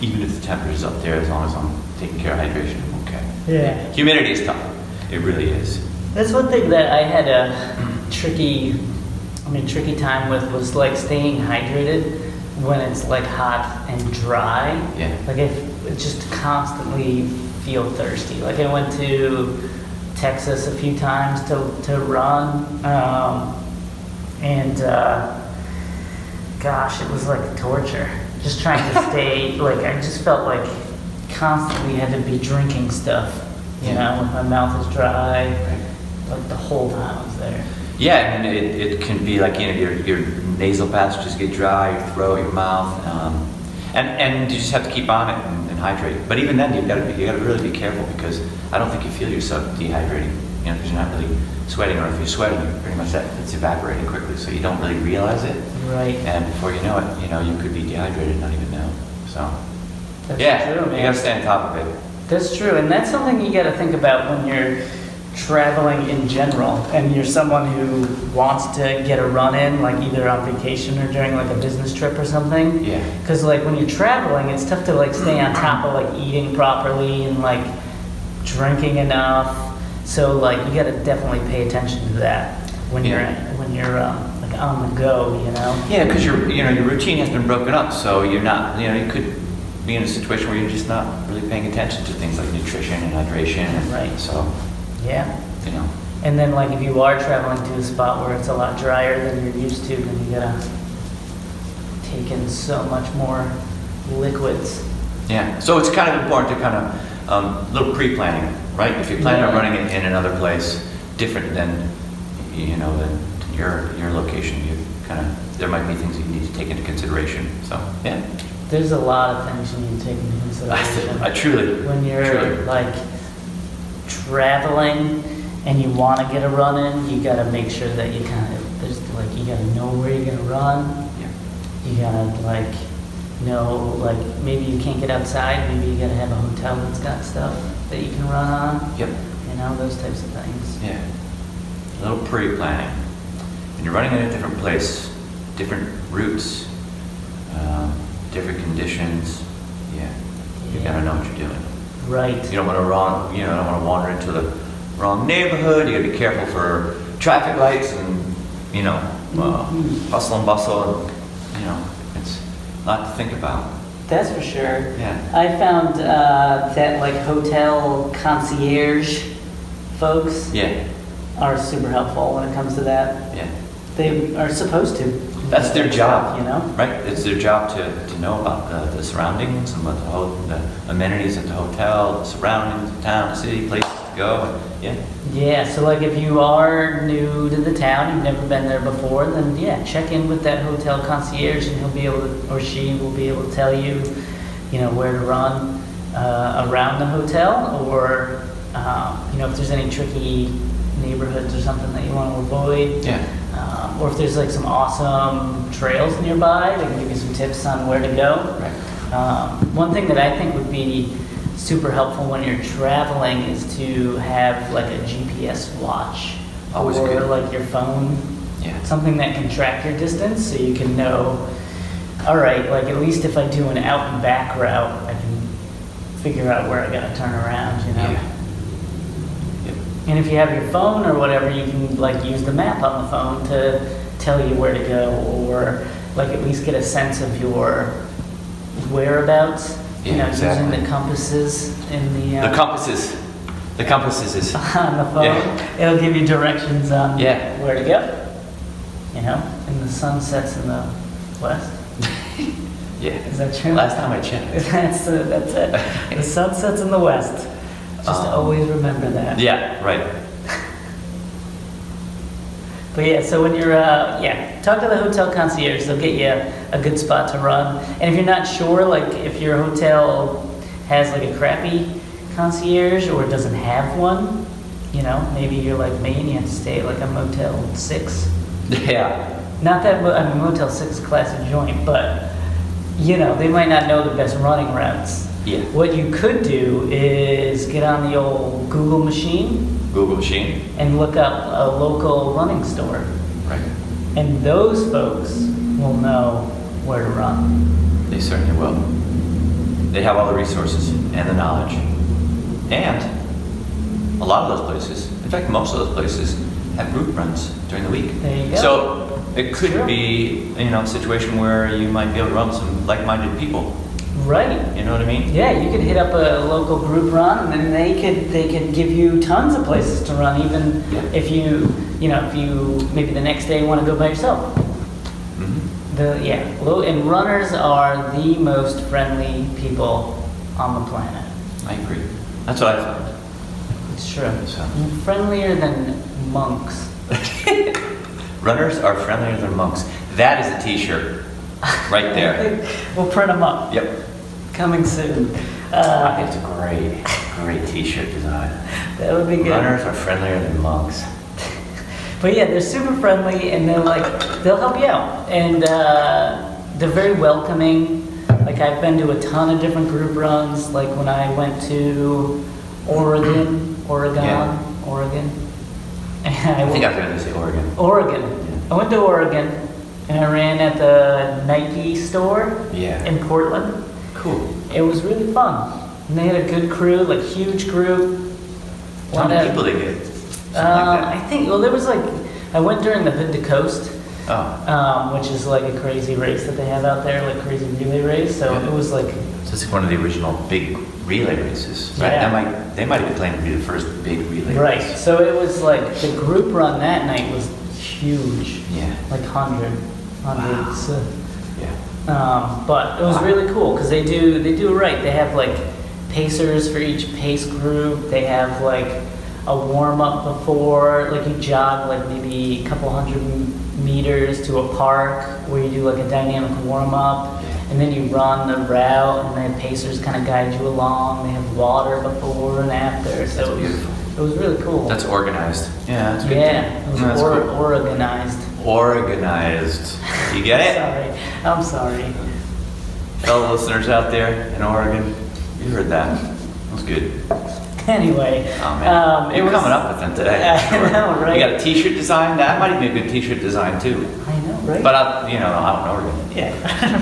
Even if the temperature's up there, as long as I'm taking care of hydration, I'm okay. Yeah. Humidity is tough. It really is. That's one thing that I had a tricky time with was like staying hydrated when it's like hot and dry. Yeah. Like I just constantly feel thirsty. Like I went to Texas a few times to run, and gosh, it was like torture. Just trying to stay, like I just felt like constantly had to be drinking stuff, you know, when my mouth is dry, like the whole time I was there. Yeah, and it can be like, you know, your nasal passages get dry, your throat, your mouth, and you just have to keep on it and hydrate. But even then, you gotta really be careful, because I don't think you feel yourself dehydrating, you know, because you're not really sweating, or if you're sweating, you're pretty much it's evaporating quickly, so you don't really realize it. Right. And before you know it, you know, you could be dehydrated and not even know. So That's yeah, true, man. you gotta stay on top of it. That's true, and that's something you got to think about when you're traveling in general, and you're someone who wants to get a run in, like either on vacation or during like a business trip or something. Yeah. Because like when you're traveling, it's tough to like stay on top of like eating properly and like drinking enough. So like you got to definitely pay attention to that when you're like on the go, you know. Yeah, because your routine has been broken up, so you're not, you know, you could be in a situation where you're just not really paying attention to things like nutrition and hydration. And Right. So, Yeah. you know. And then like if you are traveling to a spot where it's a lot drier than you're used to, then you gotta take in so much more liquids. Yeah. So it's kind of important to kind of little pre-planning, right? If you plan on running it in another place different than, you know, than your location, you kind of, there might be things that you need to take into consideration. So yeah. There's a lot of things you need to take into consideration. I truly. When you're like traveling and you want to get a run in, you got to make sure that you kind of, there's like, you got to know where you're going to run. Yeah. You got to like know, like maybe you can't get outside, maybe you got to have a hotel that's got stuff that you can run on. Yep. You know, those types of things. Yeah. A little pre-planning. When you're running in a different place, different routes, different conditions, you gotta know what you're doing. Right. You don't want to wander into the wrong neighborhood. You gotta be careful for traffic lights and, you know, hustle and bustle. And, you know, it's a lot to think about. That's for sure. Yeah. I found that like hotel concierge folks Yeah. are super helpful when it comes to that. Yeah. They are supposed to. That's their job, you know? right? It's their job to know about the surroundings and what the amenities at the hotel, the surroundings, the town, the city, places to go. And, Yeah, so like if you are new to the town, you've never been there before, then yeah, check in with that hotel concierge and he'll be able to, or she will be able to tell you, you know, where to run around the hotel, or, you know, if there's any tricky neighborhoods or something that you want to avoid. yeah. Or if there's like some awesome trails nearby, they can give you some tips on where to go. Right. One thing that I think would be super helpful when you're traveling is to have like a GPS watch. Always or good. like your phone. Yeah. Something that can track your distance so you can know, all right, like at least if I do an out and back route, I can figure out where I gotta turn around, you know? Yeah. Yep. And if you have your phone or whatever, you can like use the map on the phone to tell you where to go, or like at least get a sense of your whereabouts. Yeah, you know, exactly. using the compasses in the The compasses is. on the phone. Yeah. It'll give you directions on Yeah. where to go. You know, and the sun sets in the west. Yeah. Is that true? Last time I checked. That's it. The sun sets in the west. Just always remember that. Yeah. Right. But yeah, so when you're, talk to the hotel concierge. They'll get you a good spot to run. And if you're not sure, like if your hotel has like a crappy concierge or doesn't have one, you know, maybe you're like me and you have to stay at like a Motel 6. Yeah. Not that, I mean, Motel 6 is a classic joint, but, you know, they might not know the best running routes. Yeah. What you could do is get on the old Google machine Google machine. and look up a local running store. Right. And those folks will know where to run. They certainly will. they have all the resources and the knowledge. And a lot of those places, in fact, most of those places have group runs during the week. There you go. So it could Sure. be, a situation where you might be able to run with some like-minded people. Right. You know what I mean? Yeah, you could hit up a local group run, and then they could give you tons of places to run, even Yeah. if you maybe the next day want to go by yourself. Mhm. And runners are the most friendly people on the planet. I agree. That's what I found. It's true. So. Friendlier than monks. Runners are friendlier than monks. That is a T-shirt, right there. We'll print them up. Yep. Coming soon. It's a great T-shirt design. That would be good. Runners are friendlier than monks. But yeah, they're super friendly, and they'll help you out, and they're very welcoming. Like, I've been to a ton of different group runs. Like when I went to Oregon. Yeah. And I think I was going to say Oregon. Oregon. Yeah. I went to Oregon, and I ran at the Nike store Yeah. in Portland. Cool. It was really fun. And they had a good crew, like huge group. How Lot many of- people they get? Something like I think, well, there was I went during the Hood to Coast, that. which is like a crazy race that they have out there, like crazy relay race. So Yeah. it was like, So it's like one of the original big relay races, right? Yeah. They might have been claimed to be the first big relay right. race. So it was like the group run that night was huge, Yeah. like hundreds. Yeah. But it was Wow. really cool because they do it right. They have like pacers for each pace group. They have like a warm up before, like you jog like maybe a couple hundred meters to a park where you do like a dynamic warm up, and then you run the route, and the pacers kind of guide you along. They have water before and after, so That's beautiful. it was really cool. That's organized. Yeah, that's good. Yeah, it was That's cool. organized. Organized. You get it? Sorry, I'm sorry. Fellow listeners out there in Oregon, you heard that. That was good. Anyway, Oh man, it you're was- coming up with them today. I know, right? You got a T-shirt design? That might be a good T-shirt design too. I know, right? But out in Oregon. Yeah,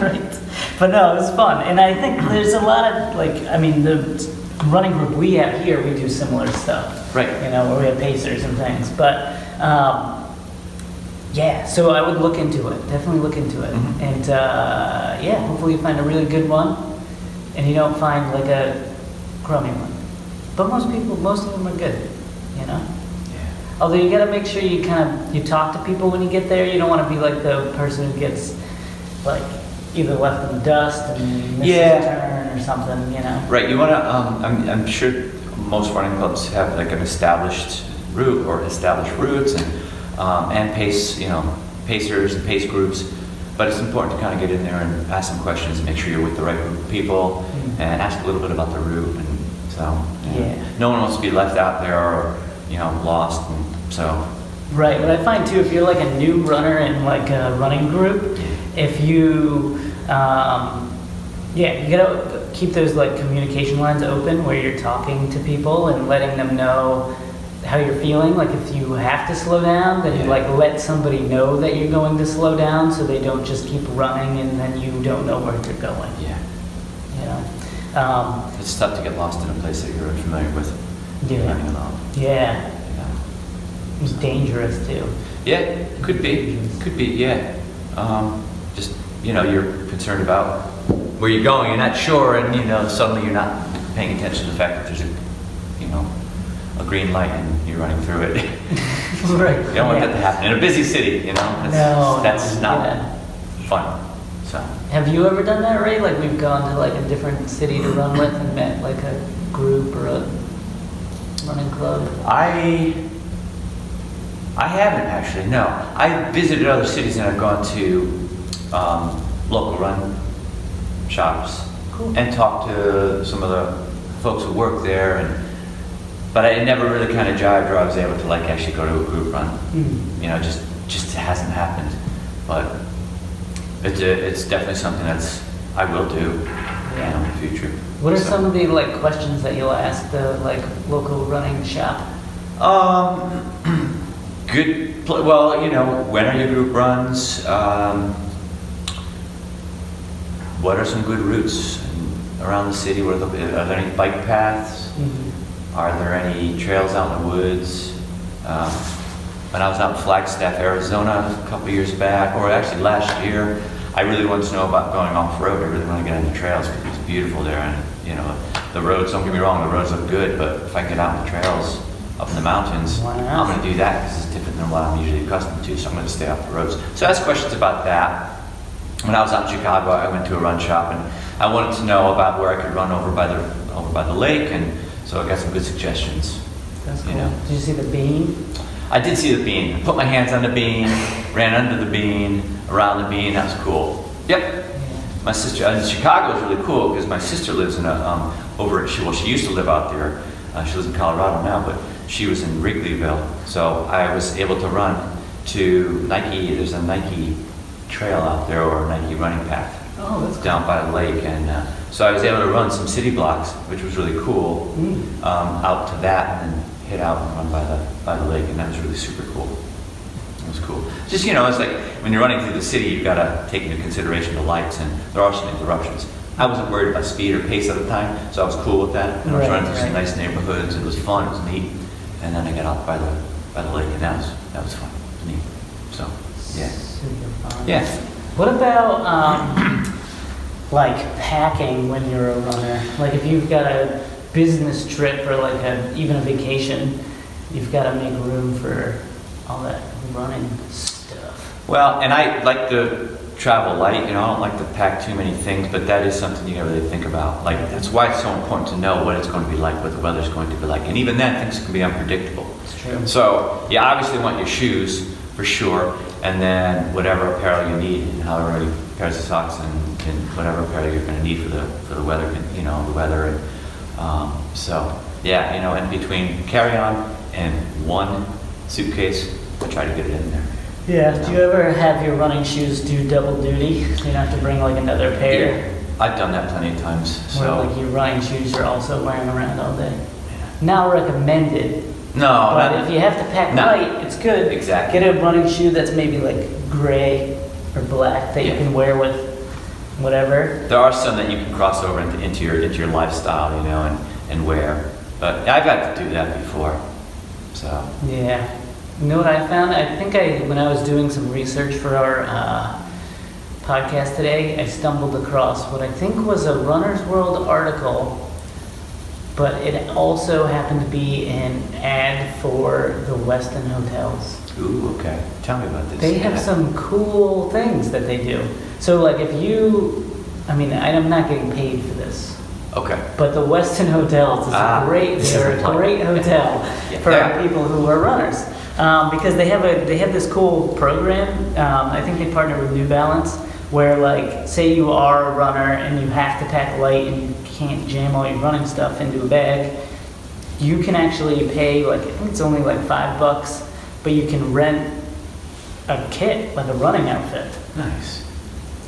right. But no, it was fun, and I think there's a lot of the running group we have here, we do similar stuff. Right. Where we have pacers and things. But yeah, so I would look into it. Definitely look into it, Mhm. and hopefully you find a really good one, and you don't find like a crummy one. But most of them are good. Yeah. Although you got to make sure you talk to people when you get there. You don't want to be like the person who gets like either left in the dust and misses Yeah. a turn or something. Right. You want to. I'm sure most running clubs have like an established route or established routes and pace. Pacers and pace groups. But it's important to kind of get in there and ask some questions and make sure you're with the right group of people Mhm. and ask a little bit about the route. And so, Yeah. no one wants to be left out there or lost. And so, Right. But I find too, if you're like a new runner in like a running group, if you you gotta keep those like communication lines open where you're talking to people and letting them know how you're feeling. Like if you have to slow down, then you Yeah. like let somebody know that you're going to slow down, so they don't just keep running and then you don't know where you're going. yeah, Um, it's tough to get lost in a place that you're unfamiliar with. Yeah. Running alone. yeah, Yeah. it's dangerous too. Yeah, could be. Could be, yeah. Just, you're concerned about where you're going, you're not sure, and, suddenly you're not paying attention to the fact that there's a green light and you're running through it. Right. You don't want that to happen in a busy city, No, That's not yeah. fun, so. Have you ever done that, Ray? Like we've gone to like a different city to run with and met like a group or a running club? I haven't actually, no. I visited other cities and I've gone to local run shops Cool. and talked to some of the folks who work there, but I never really kind of jived or I was able to like actually go to a group run. Mm. Just hasn't happened. But it's definitely something I will do in the future. What are So- some of the like questions that you'll ask the like local running shop? Well, when are your group runs? What are some good routes around the city? Are there any bike paths? Are there any trails out in the woods? When I was out in Flagstaff, Arizona a couple years back, or actually last year, I really wanted to know about going off-road. I really want to get on the trails because it's beautiful there. And, you know, the roads, don't get me wrong, the roads look good, but if I get out on the trails up in the mountains, Why not? I'm going to do that because it's different than what I'm usually accustomed to, so I'm going to stay off the roads. So I asked questions about that. When I was out in Chicago, I went to a run shop, and I wanted to know about where I could run over by the lake, and so I got some good suggestions. That's cool. You know. Did you see the bean? I did see the bean. I put my hands on the bean, ran under the bean, around the bean. That was cool. Yep. Yeah. My sister in Chicago is really cool because my sister lives in she used to live out there. She lives in Colorado now, but she was in Wrigleyville. So I was able to run to Nike. There's a Nike trail out there, or a Nike running path. Oh, that's cool. Down by the lake, and so I was able to run some city blocks, which was really cool. Out to that, and then hit out and run by the lake, and that was really super cool. It was cool. Just, you know, it's like when you're running through the city, you've got to take into consideration the lights, and there are some interruptions. I wasn't worried about speed or pace at the time, so I was cool with that. And I was Right, running through some right. nice neighborhoods. It was fun. It was neat. And then I got out by the lake, and that was fun. It was neat. So yeah, Super fun. yeah. What about like packing when you're a runner? Like if you've got a business trip or like even a vacation, you've got to make room for all that running stuff. Well, and I like to travel light, you know, I don't like to pack too many things, but that is something you gotta really think about. Like, that's why it's so important to know what it's going to be like, what the weather's going to be like. And even then, things can be unpredictable. It's true. So, you obviously want your shoes, for sure, and then whatever apparel you need, and however many pairs of socks and whatever apparel you're gonna need for the weather, you know, the weather. And, so, yeah, you know, in between carry-on and one suitcase, I try to get it in there. Yeah. Do you ever have your running shoes do double duty? So you don't have to bring like another pair? Yeah, I've done that plenty of times. Where So like your running shoes you're also wearing around all day. Not recommended. no, But not- if you have to pack No. light, it's good. Exactly. Get a running shoe that's maybe like gray or black that you Yeah. can wear with whatever. there are some that you can cross over into your lifestyle, you know, and wear. But I've had to do that before. So Yeah. You know what I found? I think when I was doing some research for our podcast today, I stumbled across what I think was a Runner's World article, but it also happened to be an ad for the Westin hotels. ooh, okay. Tell me about this. They have Yeah. some cool things that they do. So like if I'm not getting paid for this, Okay. but the Westin Hotels is they're a great hotel Yeah. for Yeah. people who are runners. Because they have this cool program. I think they partner with New Balance, where like say you are a runner and you have to pack light and you can't jam all your running stuff into a bag, you can actually pay like I think it's only like $5, but you can rent a kit like a running outfit. Nice.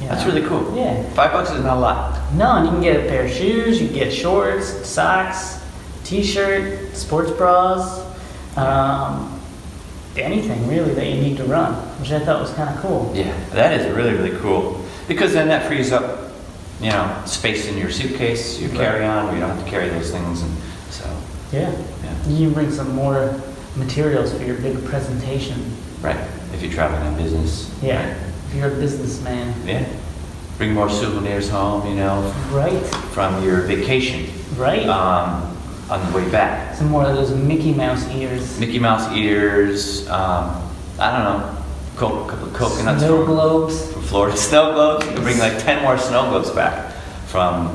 you That's know? really cool. Yeah. $5 is not a lot. No, and you can get a pair of shoes, you can get shorts, socks, t-shirt, sports bras, anything really that you need to run, which I thought was kind of cool. Yeah, that is really, really cool. Because then that frees up, you know, space in your suitcase, your Right. carry-on, where you don't have to carry those things, and so, Yeah. yeah. You can bring some more materials for your big presentation. Right, if you're traveling on business. Yeah. Right. If you're a businessman. Yeah. Bring more souvenirs home, you know, Right. from your vacation, Right. on the way back. Some more of those Mickey Mouse ears. Mickey Mouse ears, I don't know, a couple of coconuts Snow from, globes. from Florida. Snow globes, you can bring like 10 more snow globes back from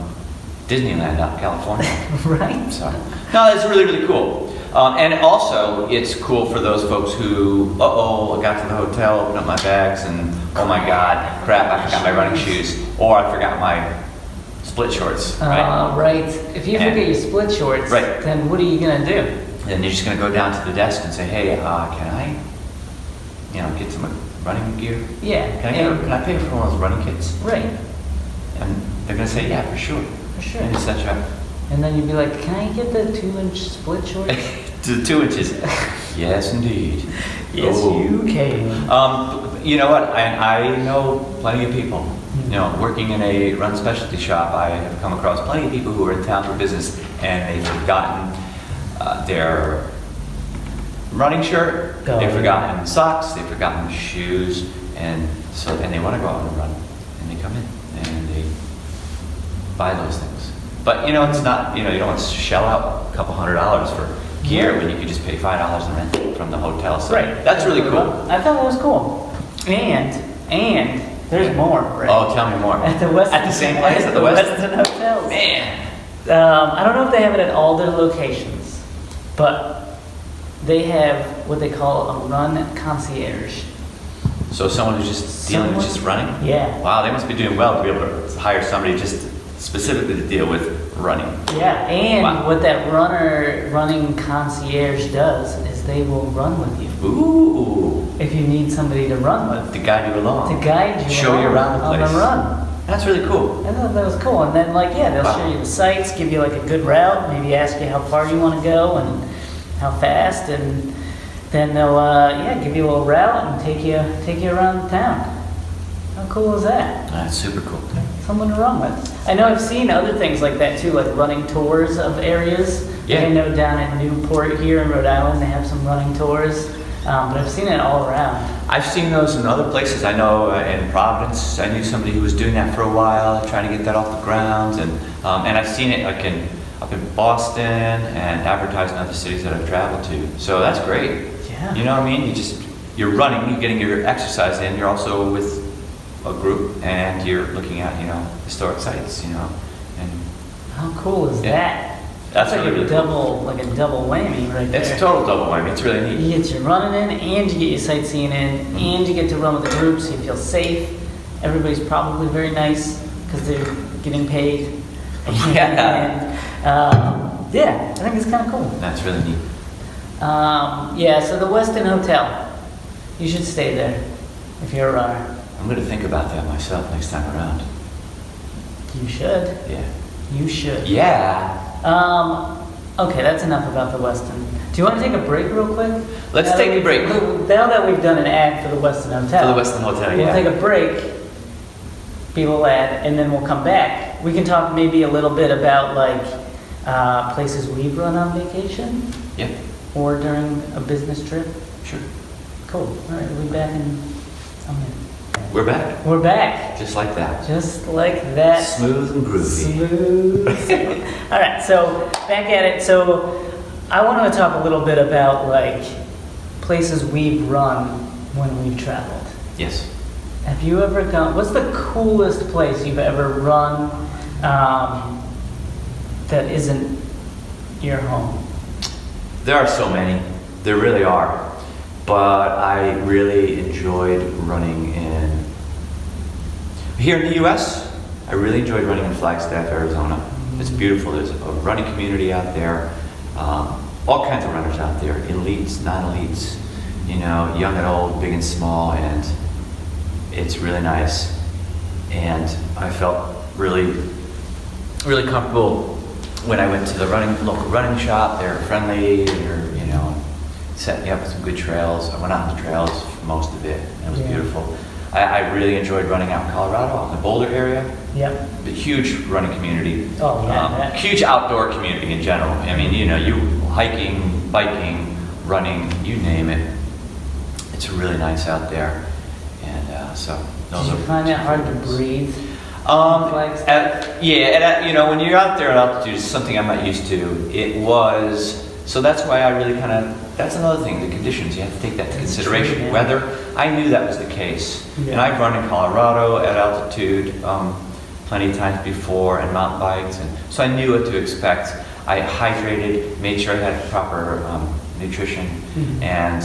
Disneyland out in California. Right. So, no, that's really, really cool. And also, it's cool for those folks who, I got to the hotel, opened up my bags, and oh my God, crap, I forgot my running shoes, or I forgot my split shorts, right? Right. If you And- forget your split shorts, Right. then what are you gonna do? Then you're just gonna go down to the desk and say, hey, can I, get some running gear? Yeah. Can I pay for one of those running kits? Right. And they're gonna say, yeah, for sure. For sure. And it's such a, And then you'd be like, can I get the 2-inch split shorts? to the 2 inches. Yes, indeed. Yes, Oh. you can. You know what? I know plenty of people You know, working in a run specialty shop, I have come across plenty of people who are in town for business and they've forgotten their running shirt, Oh, they've yeah. forgotten socks, they've forgotten shoes, and they want to go out and run, and they come in and they buy those things. But you know, it's not, you know, you don't want to shell out a couple $100 for gear when you could just pay $5 and rent it from the hotel. So Right. that's really cool. I thought that was cool. And there's more, right? Oh, tell me more. At the Westin. At the same place, at the Westin? Westin Hotels. Man. I don't know if they have it at all their locations, but they have what they call a run concierge. So someone who's just dealing with just running? Yeah. Wow, they must be doing well to be able to hire somebody just specifically to deal with running. Yeah, and Wow. what that running concierge does is they will run with you. Ooh, If you need somebody to run with, to guide you along. to guide you Show you around the on place. the run. That's really cool. I thought that was cool. And then, like, yeah, they'll Wow. show you the sights, give you like a good route, maybe ask you how far you want to go and how fast, and then they'll give you a little route and take you around town. How cool is that? That's super cool. Someone to run with. I know I've seen other things like that too, like running tours of areas. Yeah. Like I know down in Newport here in Rhode Island, they have some running tours, but I've seen it all around. I've seen those in other places. I know in Providence, I knew somebody who was doing that for a while, trying to get that off the ground, and I've seen it like up in Boston and advertised in other cities that I've traveled to. So that's great. Yeah. You know what I mean? You're running, you're getting your exercise in. You're also with a group, and you're looking at historic sites. And How cool is Yeah. that? That's like really, a really cool. double whammy right there. It's a total double whammy. It's really neat. You get your running in, and you get your sightseeing in, and you get to run with the group, so you feel safe. Everybody's probably very nice because they're getting paid. Yeah. And, yeah, I think it's kind of cool. That's really neat. Yeah, so the Westin Hotel, you should stay there if you're a runner. I'm going to think about that myself next time around. You should. Yeah. You should. Yeah. Okay, that's enough about the Westin. Do you want to take a break real quick? Let's Now that take a we've- break. Now that we've done an ad for the Westin Hotel. For the Westin Hotel, We'll yeah. take a break, be a little ad, and then we'll come back. We can talk maybe a little bit about like places we've run on vacation Yeah, or during a business trip. sure. Cool. All right, we'll be back in a minute. We're back. We're back. Just like that. Just like that. Smooth and groovy. Smooth. All right, so back at it. So I want to talk a little bit about like places we've run when we've traveled. Yes. Have you ever gone? What's the coolest place you've ever run that isn't your home? There are so many. There really are. But I really enjoyed running here in the U.S. I really enjoyed running in Flagstaff, Arizona. It's beautiful. There's a running community out there. All kinds of runners out there. Elites, non-elites. Young and old, big and small, and it's really nice. And I felt really, really comfortable when I went to the local running shop. They're friendly. They're set me up with some good trails. I went out on the trails for most of it, and it was Yeah. beautiful. I really enjoyed running out in Colorado, out in the Boulder area. Yep. The huge running community. Oh, yeah. Huge outdoor community in general. I mean, you hiking, biking, running, you name it. It's really nice out there. And so those Did are you find that hard to favorites. breathe? Flagstaff? When you're out there at altitude, it's something I'm not used to. It was, so that's why I really that's another thing, the conditions, you have to take that into That's consideration. true, yeah. Weather, I knew that was the case. Yeah. And I've run in Colorado at altitude plenty of times before, and mountain bikes, and so I knew what to expect. I hydrated, made sure I had proper nutrition, Mhm. and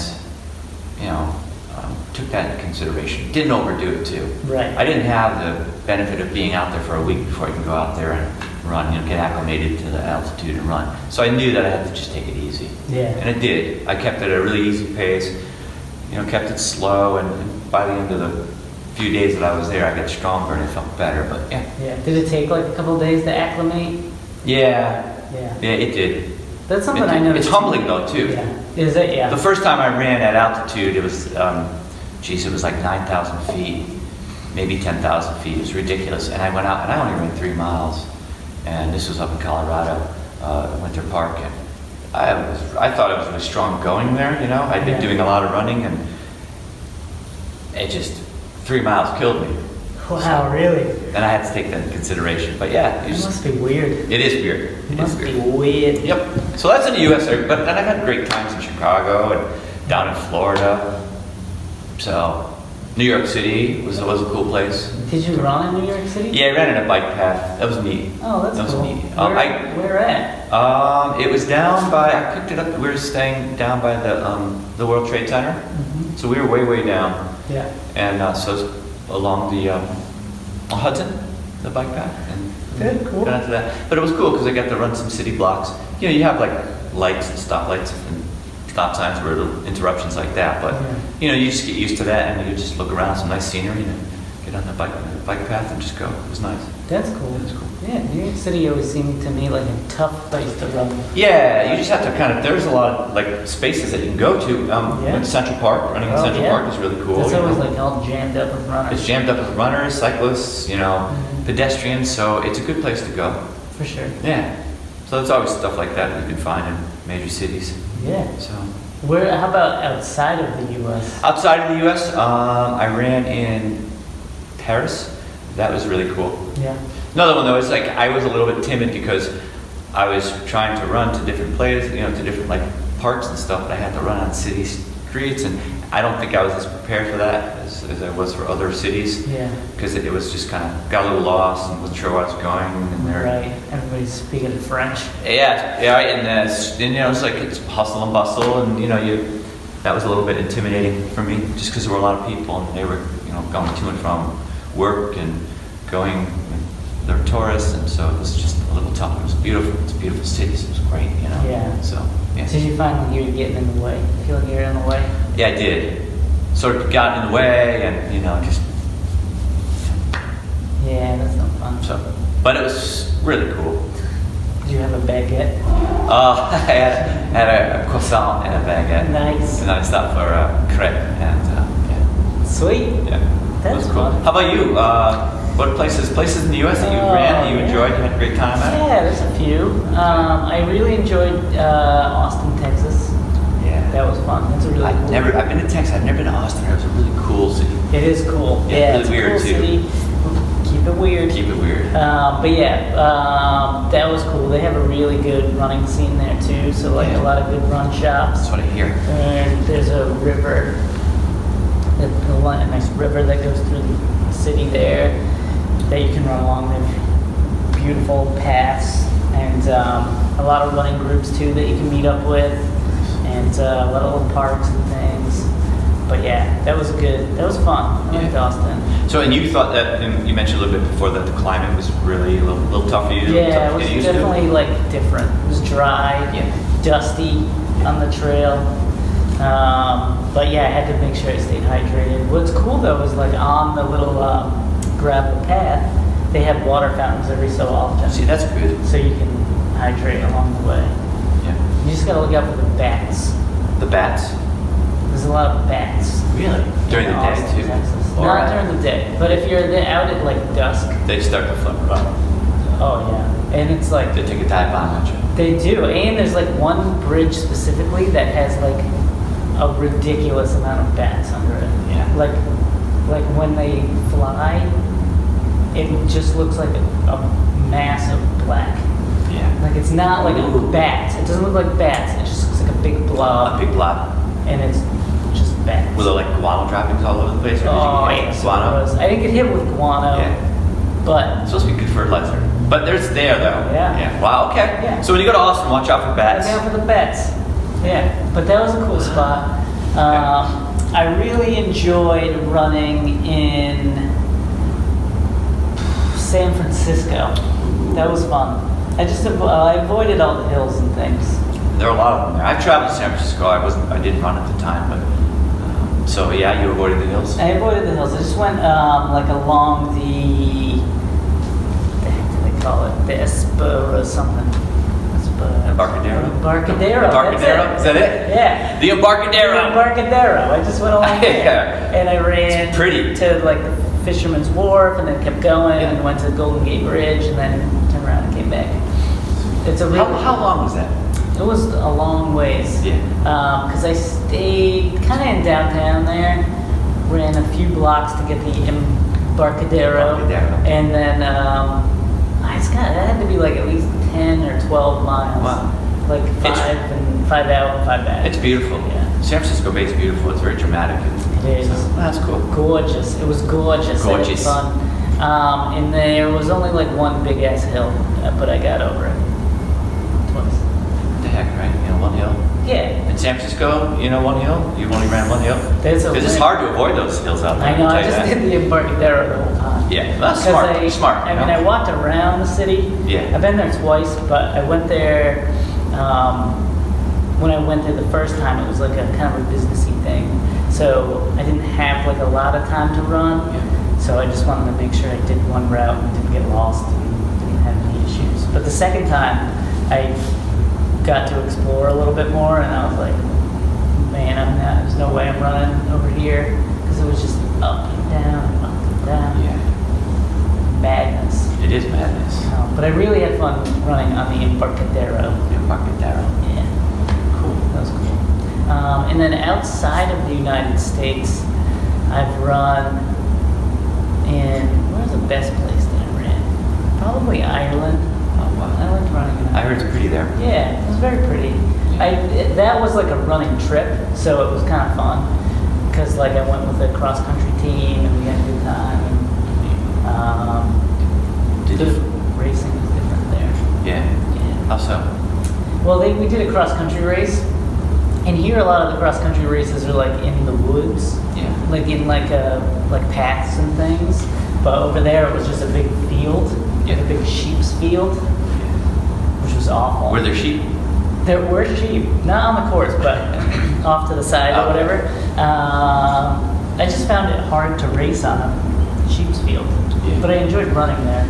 took that into consideration. Didn't overdo it too. Right. I didn't have the benefit of being out there for a week before I can go out there and run, get acclimated to the altitude and run. So I knew that I had to just take it easy. Yeah. And it did. I kept it at a really easy pace, kept it slow, and by the end of the few days that I was there, I got stronger and it felt better, but yeah. Yeah. Did it take like a couple of days to acclimate? Yeah, Yeah. it did. That's something It I did. noticed. It's humbling though, too. Yeah. Is it? Yeah. The first time I ran at altitude, it was, it was like 9,000 feet, maybe 10,000 feet. It was ridiculous. And I went out and I only ran 3 miles. And this was up in Colorado, Winter Park. And I thought I was really strong going there, you know. I'd been Yeah. doing a lot of running and it just, 3 miles killed me. Wow, really? And I had to take that into consideration. But yeah, It must be weird. it is weird. It It is must be weird. weird. Yep. So that's in the U.S. But then I've had great times in Chicago and down in Florida. So New York City was a cool place. Did you run in New York City? Yeah, I ran in a bike path. That was neat. Oh, that's That was cool. neat. Where at? It was down by. I picked it up. We were staying down by the World Trade Center. Mm-hmm. So we were way down, Yeah. and so it's along the Hudson, the bike path, and Good, cool. got into that. But it was cool because I got to run some city blocks. You know, you have like lights and stoplights and stop signs where interruptions like that. But Yeah. you know, you just get used to that, and you just look around, some nice scenery, and get on the bike path and just go. It was nice. That's cool. That's cool. Yeah, New York City always seemed to me like a tough place to run. Yeah, you just have to kind of. There's a lot of like spaces that you can go to. Yeah. Like Central Park, running in Oh, Central yeah. Park is really cool. It's you always know. like all jammed up with runners. It's jammed up with runners, cyclists, you know, Mhm. pedestrians. So it's a good place to go. For sure. Yeah. So there's always stuff like that you can find in major cities. Yeah. So Where? How about outside of the U.S.? outside of the U.S., I ran in Paris. That was really cool. Yeah. Another one though is like I was a little bit timid because I was trying to run to different places, you know, to different like parks and stuff, but I had to run on city streets, and I don't think I was as prepared for that as I was for other cities Yeah. because it was just kind of got a little lost and wasn't sure where I was going. And there, Right. Everybody's speaking French. yeah, and you know it's like it's hustle and bustle, and you know that was a little bit intimidating for me just because there were a lot of people and they were you know going to and from work and going. They're tourists, and so it was just a little tough. It was beautiful. It's a beautiful city. So it was great, you know. Yeah. So yeah. Did you find like you were getting in the way? Feel like you're in the way? Yeah, I did. Sort of got in the way, and you know, just Yeah, that's not fun. so. But it was really cool. Did you have a baguette? I had a croissant and a baguette. Nice. And then I stopped for a crepe, and Sweet. yeah, it That's was cool. fun. How about you? What places in the U.S. that you ran, that you yeah. enjoyed, you had a great time at? Yeah, there's a few. I really enjoyed Austin, Texas. Yeah. That was fun. It's a really cool. I've been to Texas. I've never been to Austin. It was a really cool city. It is cool. Yeah, Yeah, really it's a weird, cool too. city. Keep it weird. Keep it weird. But yeah, that was cool. They have a really good running scene there too. So like Yeah. a lot of good run shops. That's what I hear. And there's a river, a nice river that goes through the city there that you can run along. They have beautiful paths and a lot of running groups too that you can meet up with, and a lot of little parks and things. But yeah, that was fun. I liked Yeah. Austin. So, and you thought that, and you mentioned a little bit before that the climate was really a little tough for you? Yeah, tough it to was get used to? definitely like different. It was dry, Yeah. dusty on the trail. But yeah, I had to make sure I stayed hydrated. What's cool though is like on the little gravel path, they have water fountains every so often, See, that's good. so you can hydrate along the way. Yeah. You just gotta look out for the bats. The bats? There's a lot of bats. Really? During the in day Austin, too? Texas. Or Not during the day, but if you're out at like dusk, they start to flip around. oh yeah, and it's like They take a dive bomb at you. they do, and there's like one bridge specifically that has like a ridiculous amount of bats under it. Yeah. Like when they fly, it just looks like a mass of black. Yeah. Like it's not like Ooh. bats. It doesn't look like bats. It just looks like a big blob, A big blob. and it's just bats. Were there like guano droppings all over the place? Or did Oh you get yes, guano? it was. I didn't get hit with guano, Yeah. but It's supposed to be good fertilizer. But there's there though. Yeah. Wow, okay. Yeah. So when you go to Austin, watch out for bats. look out for the bats. Yeah, but that was a cool spot. I really enjoyed running in San Francisco. That was fun. I avoided all the hills and things. There are a lot of them there. I traveled to San Francisco. I didn't run at the time, but so yeah, you avoided the hills. I avoided the hills. I just went like along what the heck do they call it? The Espera or something. Embarcadero? Embarcadero. Embarcadero? That's Is that it? Yeah. The Embarcadero. Embarcadero. I just went along there. Yeah. And I ran It's pretty. to like the Fisherman's Wharf, and then kept going, Yeah. and went to Golden Gate Bridge, and then turned around and came back. It's a really, How long was that? it was a long ways. Yeah. Because I stayed kind of in downtown there, ran a few blocks to get the Embarcadero, Embarcadero. and then that had to be like at least 10 or 12 miles. Wow. Like five out and 5 back. It's beautiful. Yeah. San Francisco Bay is beautiful. It's very dramatic. It is. So, that's cool. Gorgeous. It was gorgeous. I had Gorgeous. fun. And there was only like one big ass hill, but I got over it twice. What the heck, right? One hill. Yeah. In San Francisco, one hill? You've only ran one hill? There's a Because it's limit. hard to avoid those hills out there. I know. I'll I tell you just that. did the Embarcadero the whole time. Yeah, that's 'Cause smart. Smart. I mean, I walked around the city. Yeah. I've been there twice, but I went there. When I went there the first time, it was like a kind of a businessy thing. So I didn't have like a lot of time to run. Yeah. So I just wanted to make sure I did one route and didn't get lost and didn't have any issues. But the second time, I got to explore a little bit more, and I was like, man, there's no way I'm running over here, because it was just up and down, up and down. Yeah. Madness. It is madness. But I really had fun running on the Embarcadero. Embarcadero. Yeah, Cool. that was cool. And then outside of the United States, I've run in, where's the best place that I ran? Probably Ireland. Oh, I wow. liked running in Ireland. I heard it's pretty there. Yeah, it was very pretty. That was like a running trip, so it was kind of fun. Because like I went with a cross-country team, and we had a good time. And, Did the you? racing is different there. Yeah. Yeah. How so? Well, we did a cross-country race, and here a lot of the cross-country races are like in the woods, Yeah. like in like paths and things. But over there, it was just a big field, like Yeah. a big sheep's field, which was awful. Were there sheep? There were sheep, not on the course, but off to the side or Oh. whatever. I just found it hard to race on a sheep's field, Yeah. but I enjoyed running there.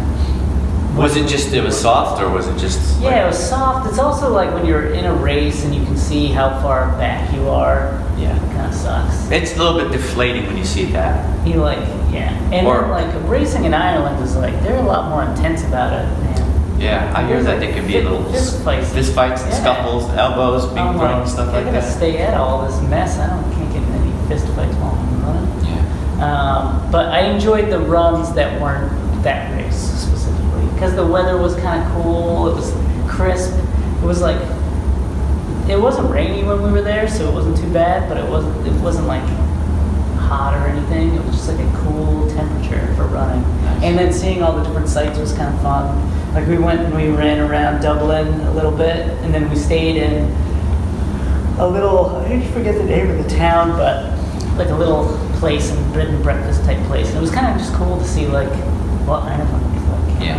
Was it just, it was soft, or was it just? Yeah, it was soft. It's also like when you're in a race and you can see how far back you are. Yeah. It kind of sucks. It's a little bit deflating when you see that. You like, yeah. And Or- then, like racing in Ireland is like, they're a lot more intense about it, man. Yeah, I hear that they can be a little Fist fights. fist fights, and Yeah. scuffles, elbows being I'm thrown, like, stuff I like gotta that. stay out of all this mess. Can't get in any fist fights while I'm running. Yeah. But I enjoyed the runs that weren't that race specifically because the weather was kind of cool. It was crisp. It was like it wasn't rainy when we were there, so it wasn't too bad. But it wasn't like hot or anything. It was just like a cool temperature for running. Nice. And then seeing all the different sites was kind of fun. Like we went and we ran around Dublin a little bit, and then we stayed in a little, I forget the name of the town, but like a little place, a bed and breakfast type place. And it was kind of just cool to see like what Ireland was like. Yeah.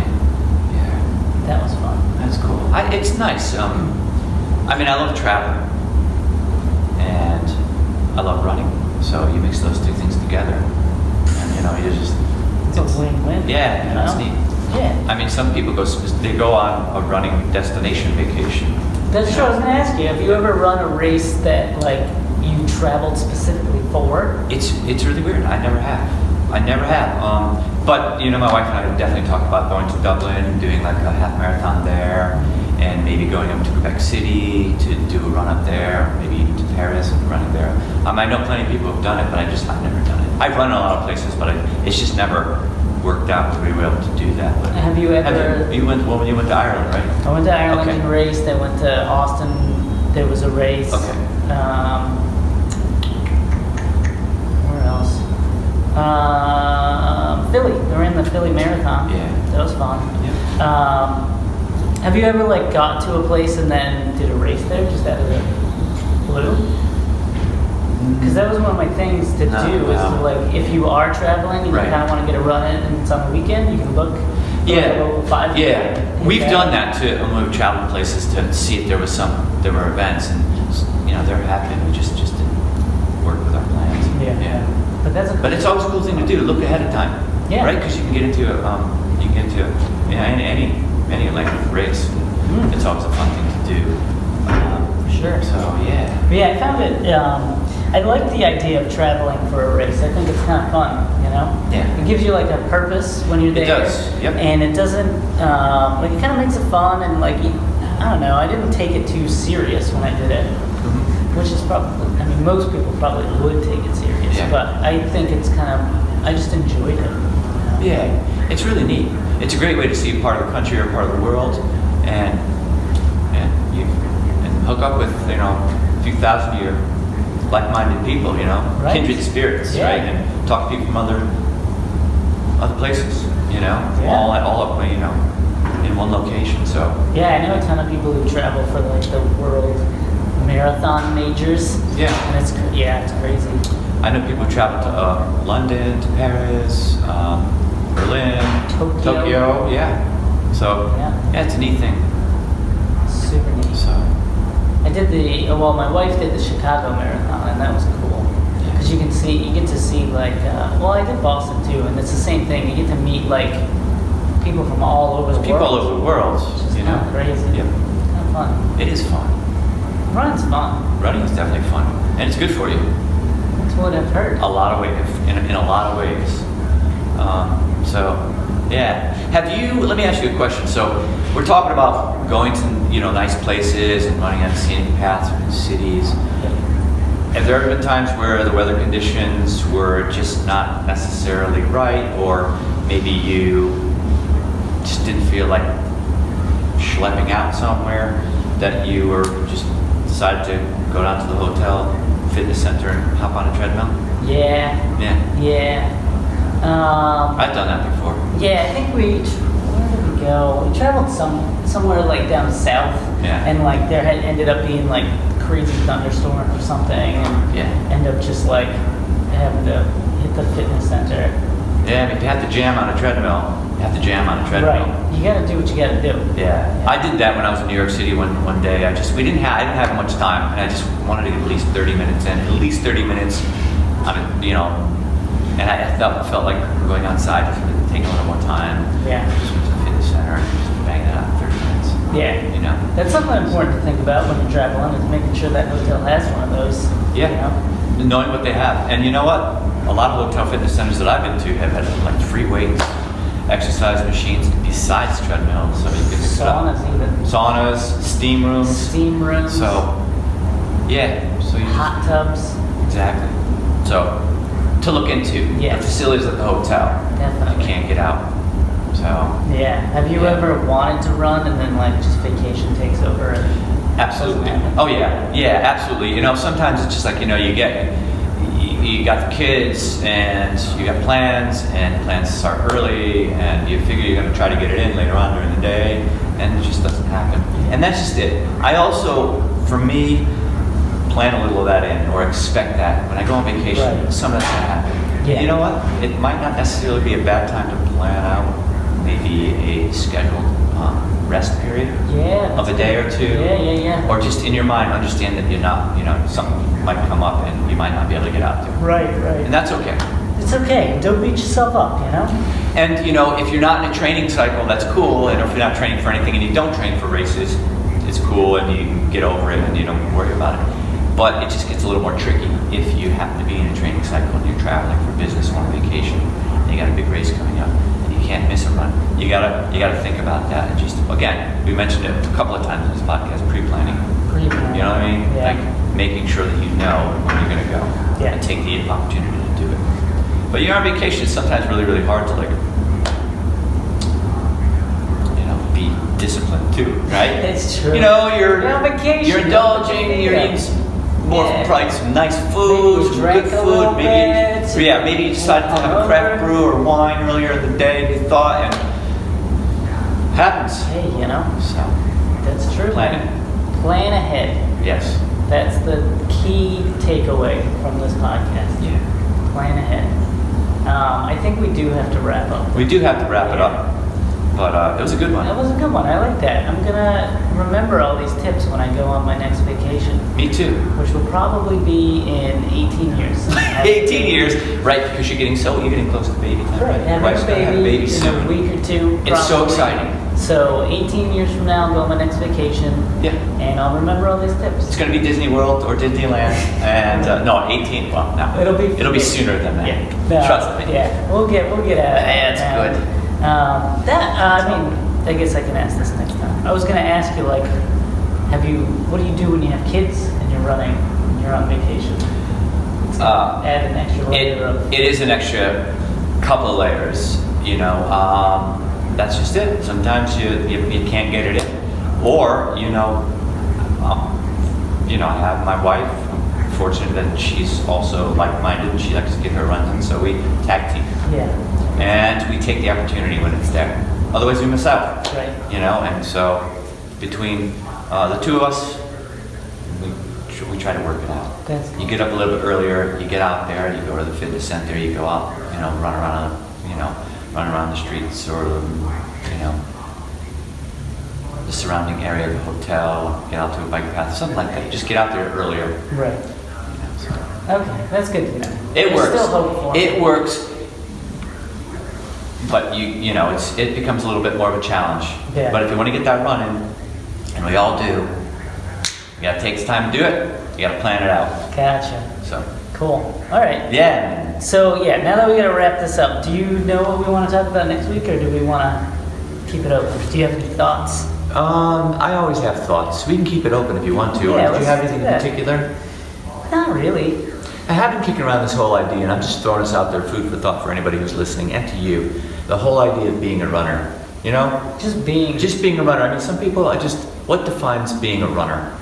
Yeah. That was fun. That's cool. It's nice. I mean, I love traveling, and I love running. So you mix those two things together, and you just. It's a win-win. Yeah, you know? it's neat. Yeah. I mean, some people go on a running destination vacation. That's true. I was going to ask you, have you ever run a race that like you traveled specifically for? It's really weird. I never have. But my wife and I definitely talked about going to Dublin and doing like a half marathon there, and maybe going up to Quebec City to do a run up there, or maybe even to Paris and running there. I know plenty of people who've done it, but I've never done it. I've run in a lot of places, but it's just never worked out to be able to do that. But Have you ever? you went when you went to Ireland, right? I went to Ireland Okay. and raced. I went to Austin. There was a race. Okay. Where else? Philly. We ran the Philly Marathon. Yeah. That was fun. Yeah. Have you ever like got to a place and then did a race there just out of the blue? Because that was one of my things to No, do. Is no. like if you are traveling and Right. you kind of want to get a run in and it's on the weekend, you can look. for, like, a local 5K. Yeah, Hit we've that. done that too when we've traveled places to see if there were events, and they're happening. We just didn't work with our plans. Yeah. But that's a But it's always a cool thing to do to look ahead of time, Yeah. right? Because you can get into any length of race. Mm. It's always a fun thing to do. for sure. So yeah, But yeah, I found it. I like the idea of traveling for a race. I think it's kind of fun. Yeah. It gives you like a purpose when you're It there. does, yep. And it doesn't, like it kind of makes it fun and like, I don't know, I didn't take it too serious when I did it. Which is probably, I mean, most people probably would take it serious, Yeah. but I think it's kind of, I just enjoyed it. Yeah, it's really neat. It's a great way to see a part of the country or a part of the world, and you and hook up with a few thousand of your like-minded people, Right. kindred spirits, Yeah. right? And talk to people from other places, all up, in one location. So Yeah, I know a ton of people who travel for like the world marathon majors. yeah, And it's crazy. I know people who travel to London, to Paris, Berlin, Tokyo. Yeah. So Yeah. it's a neat thing. Super neat. So. I did my wife did the Chicago Marathon, and that was cool. Yeah. Because you get to see like, I did Boston too, and it's the same thing. You get to meet like people from all over the People world. all over the world, It's just kinda crazy. Yep. Kind of fun. It is fun. Running's fun. Running is definitely fun, and it's good for you. That's what I've heard. A lot of ways, in a lot of ways. So, yeah. Let me ask you a question. So, we're talking about going to, nice places and running on scenic paths in cities. Have there ever been times where the weather conditions were just not necessarily right, or maybe you just didn't feel like schlepping out somewhere, that you were just decided to go down to the hotel, fitness center, and hop on a treadmill? Yeah. Yeah. I've done that before. Yeah, I think where did we go? We traveled somewhere like down south. Yeah. And like there had ended up being like crazy thunderstorm or something, and Yeah. end up just like having to hit the fitness center. Yeah, I mean, if you have to jam on a treadmill, you have to jam on a treadmill. Right. You gotta do what you gotta do. Yeah. I did that when I was in New York City one day. I didn't have much time, and I just wanted to get at least 30 minutes in, at least 30 minutes on a, and I felt like going outside, just taking a little more time. Yeah. Just went to the fitness center and just bang that out in 30 minutes. Yeah. That's something important to think about when you're traveling, is making sure that hotel has one of those. Yeah. Knowing what they have. And you know what? A lot of hotel fitness centers that I've been to have had like free weights, exercise machines besides treadmills, so you can mix it up. Saunas even. Saunas, steam rooms. Steam rooms. So, yeah. So you hot tubs. exactly. So, to look into Yeah. the facilities at the hotel. Definitely. You can't get out. So, Yeah. Have you Yeah. ever wanted to run and then like just vacation takes over? And absolutely. doesn't happen? Oh yeah, yeah, absolutely. Sometimes it's just like you got the kids and you got plans, and plans start early, and you figure you're going to try to get it in later on during the day, and it just doesn't happen. And that's just it. I also, for me, plan a little of that in, or expect that when I go on vacation. Right. Some of that's going to happen. Yeah. You know what? It might not necessarily be a bad time to plan out maybe a scheduled rest period Yeah. of a day or two. Yeah. Or just in your mind, understand that you're not, something might come up and you might not be able to get out there. Right. And that's okay. It's okay. Don't beat yourself up, And, if you're not in a training cycle, that's cool. And if you're not training for anything and you don't train for races, it's cool and you can get over it and you don't worry about it. But it just gets a little more tricky if you happen to be in a training cycle and you're traveling for business on vacation and you got a big race coming up and you can't miss a run. You gotta think about that. And just, again, we mentioned it a couple of times in this podcast, pre-planning. Pre-planning. You know what I mean? Yeah. Like making sure that you know when you're going to go Yeah. and take the opportunity to do it. But you're on vacation, it's sometimes really, really hard to be disciplined too, right? It's true. You're on vacation. You're indulging. You're eating probably some nice food, Maybe you some drank good a food. little Maybe bit. maybe you decided to have a craft brew or wine earlier in the day. You thought, and happens. Hey, So that's true. plan it. Plan ahead. Yes. That's the key takeaway from this podcast. Yeah. Plan ahead. I think we do have to wrap up. We do have to wrap it up, but it was a good one. That was a good one. I like that. I'm gonna remember all these tips when I go on my next vacation, Me too. which will probably be in 18 years. 18 years, right? Because you're getting close to baby time. Right. Having Wife's a gonna baby, have a baby in soon. a week or two. It's so probably. exciting. So 18 years from now, I'll go on my next vacation, Yeah. and I'll remember all these It's tips. going to be Disney World or Disneyland, and no, 18. Well, no, It'll be sooner than that. Yeah. No, Trust me. Yeah, we'll get out of it. Yeah, it's Now, good. I mean, I guess I can ask this next time. I was gonna ask you, like, what do you do when you have kids and you're running, and you're on vacation? Add an extra layer of. It is an extra couple of layers, you know. That's just it. Sometimes you can't get it in, or I have my wife. I'm fortunate that she's also like-minded. She likes to get her runs in, so we tag team, Yeah. and we take the opportunity when it's there. Otherwise, we miss out. Right. And so between the two of us, we try to work it out. That's You get up a little bit earlier, you get out there, you go to the fitness center, you go out, run around the streets or, the surrounding area of the hotel, get out to a bike path, something like that. Just get out there earlier. right. So. Okay, that's good to know. It There's works. Still hope for It works, but it becomes a little bit more of a challenge. Yeah. But if you want to get that running, and we all do, you gotta take the time to do it. You gotta plan it out. Gotcha. So, Cool. All right. yeah. So yeah, now that we gotta wrap this up, do you know what we want to talk about next week, or do we want to keep it open? Do you have any thoughts? I always have thoughts. We can keep it open if you want to. Yeah, Or do you let's have do anything in that. particular? Not really. I have been kicking around this whole idea, and I'm just throwing this out there, food for thought for anybody who's listening, and to you. The whole idea of being a runner. Just being. Just being a runner. I mean, some people, what defines being a runner?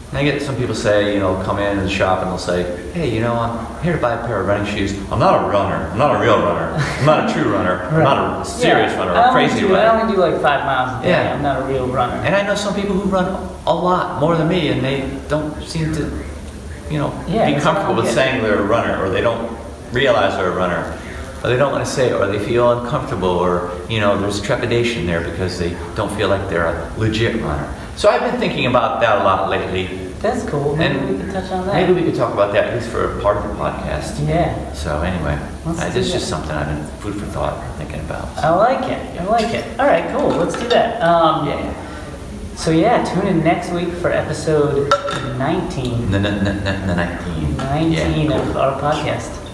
And I get some people say, come in the shop and they'll say, hey, I'm here to buy a pair of running shoes. I'm not a runner. I'm not a real runner. I'm not a true runner. I'm not a serious runner, a crazy I runner. only do like 5 miles a day. Yeah. I'm not a real runner. And I know some people who run a lot more than me, and they don't seem to, Yeah, be that's comfortable what I with get. saying they're a runner, or they don't realize they're a runner, or they don't want to say it, or they feel uncomfortable, or there's trepidation there because they don't feel like they're a legit runner. So I've been thinking about that a lot lately. That's cool. Maybe And we can touch on that. Maybe we could talk about that at least for a part of the podcast. Yeah. So anyway, Let's do this is that. just something I've been food for thought thinking about. I like it. All right, cool. Let's do that. Yeah. So yeah, tune in next week for episode 19. 19. 19 Yeah, of our podcast.